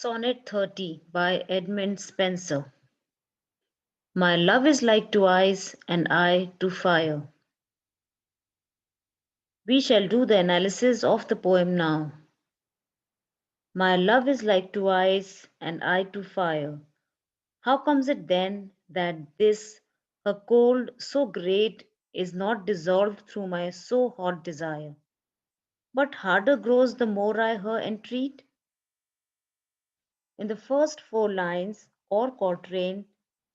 Sonnet 30 by Edmund Spencer. My love is like to ice and I to fire. We shall do the analysis of the poem now. My love is like to ice and I to fire. How comes it then that this, her cold so great, is not dissolved through my so hot desire, but harder grows the more I her entreat? In the first four lines or quatrain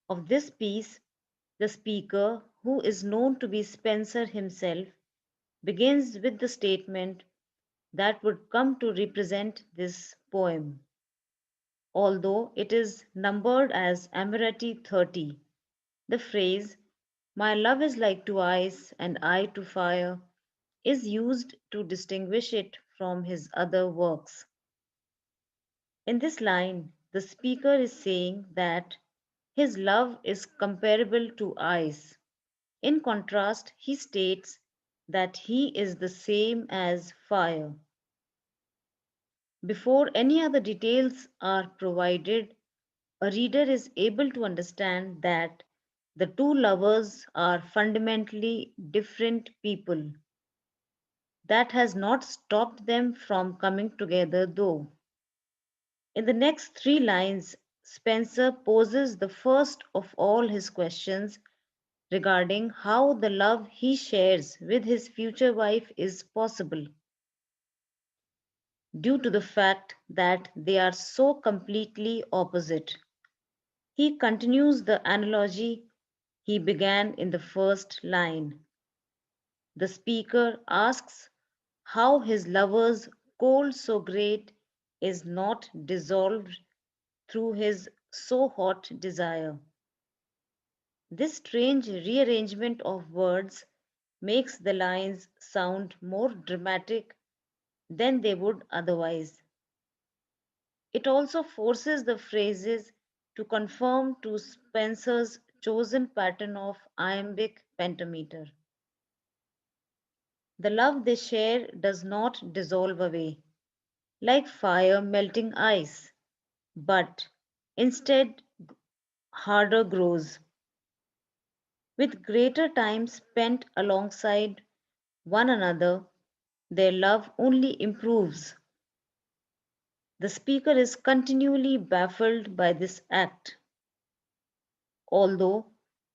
of this piece, the speaker, who is known to be Spencer himself, begins with the statement that would come to represent this poem. Although it is numbered as Amirati 30, the phrase, My love is like to ice and I to fire, is used to distinguish it from his other works. In this line, the speaker is saying that his love is comparable to ice. In contrast, he states that he is the same as fire. Before any other details are provided, a reader is able to understand that the two lovers are fundamentally different people. That has not stopped them from coming together, though. In the next three lines, Spencer poses the first of all his questions regarding how the love he shares with his future wife is possible, due to the fact that they are so completely opposite. He continues the analogy he began in the first line. The speaker asks how his lover's cold so great is not dissolved through his so hot desire. This strange rearrangement of words makes the lines sound more dramatic than they would otherwise. It also forces the phrases to conform to Spencer's chosen pattern of iambic pentameter. The love they share does not dissolve away, like fire melting ice, but instead harder grows. With greater time spent alongside one another, their love only improves. The speaker is continually baffled by this act. Although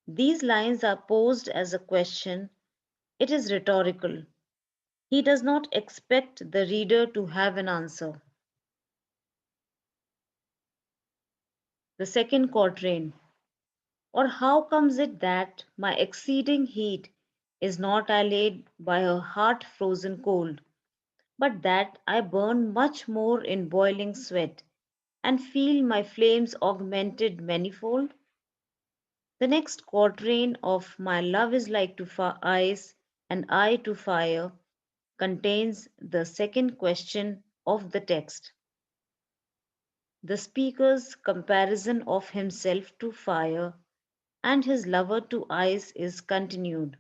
these lines are posed as a question, it is rhetorical. He does not expect the reader to have an answer. The second quatrain. Or how comes it that my exceeding heat is not allayed by a heart frozen cold, but that I burn much more in boiling sweat, and feel my flames augmented manifold? The next quatrain of My love is like to ice and I to fire contains the second question of the text. The speaker's comparison of himself to fire and his lover to ice is continued.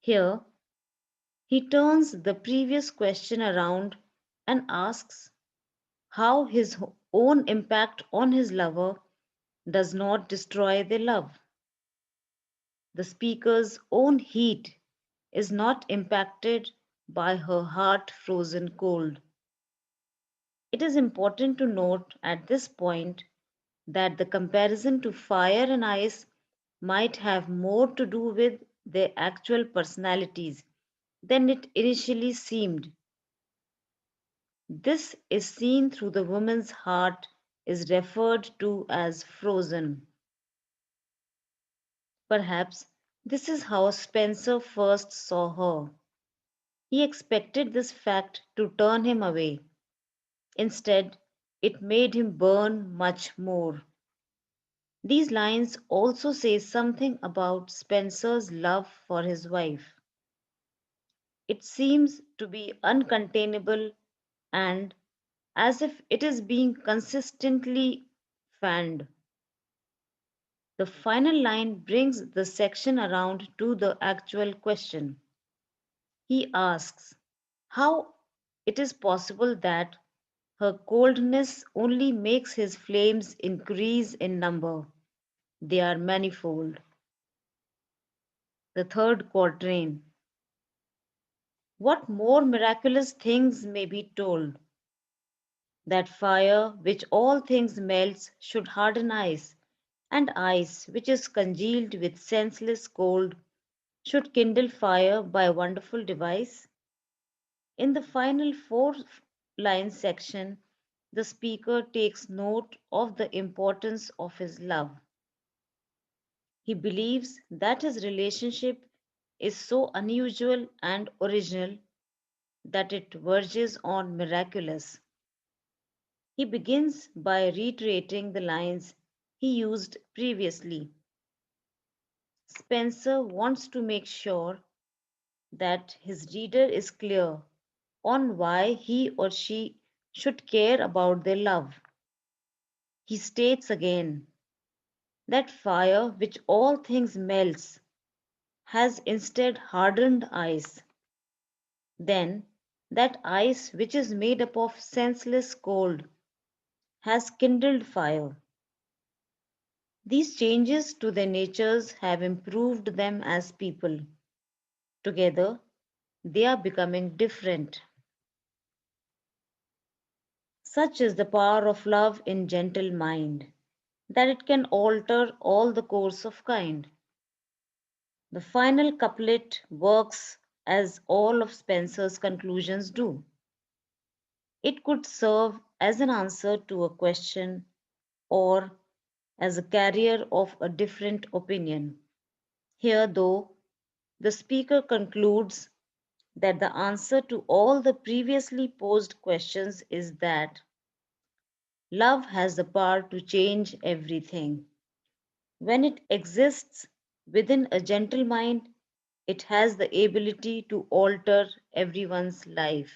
Here, he turns the previous question around and asks how his own impact on his lover does not destroy their love. The speaker's own heat is not impacted by her heart frozen cold. It is important to note at this point that the comparison to fire and ice might have more to do with their actual personalities than it initially seemed. This is seen through the woman's heart is referred to as frozen. Perhaps this is how Spencer first saw her. He expected this fact to turn him away. Instead, it made him burn much more. These lines also say something about Spencer's love for his wife. It seems to be uncontainable and as if it is being consistently fanned. The final line brings the section around to the actual question. He asks how it is possible that Her coldness only makes his flames increase in number. They are manifold. The third quatrain. What more miraculous things may be told? That fire which all things melts should harden ice, and ice which is congealed with senseless cold should kindle fire by a wonderful device. In the final four-line section, the speaker takes note of the importance of his love. He believes that his relationship is so unusual and original that it verges on miraculous. He begins by reiterating the lines he used previously. Spencer wants to make sure that his reader is clear on why he or she should care about their love. He states again that fire which all things melts has instead hardened ice. Then that ice which is made up of senseless cold has kindled fire. These changes to their natures have improved them as people. Together, they are becoming different. Such is the power of love in gentle mind, that it can alter all the course of kind. The final couplet works as all of Spencer's conclusions do. It could serve as an answer to a question or as a carrier of a different opinion. Here, though, the speaker concludes that the answer to all the previously posed questions is that love has the power to change everything. When it exists within a gentle mind, it has the ability to alter everyone's life.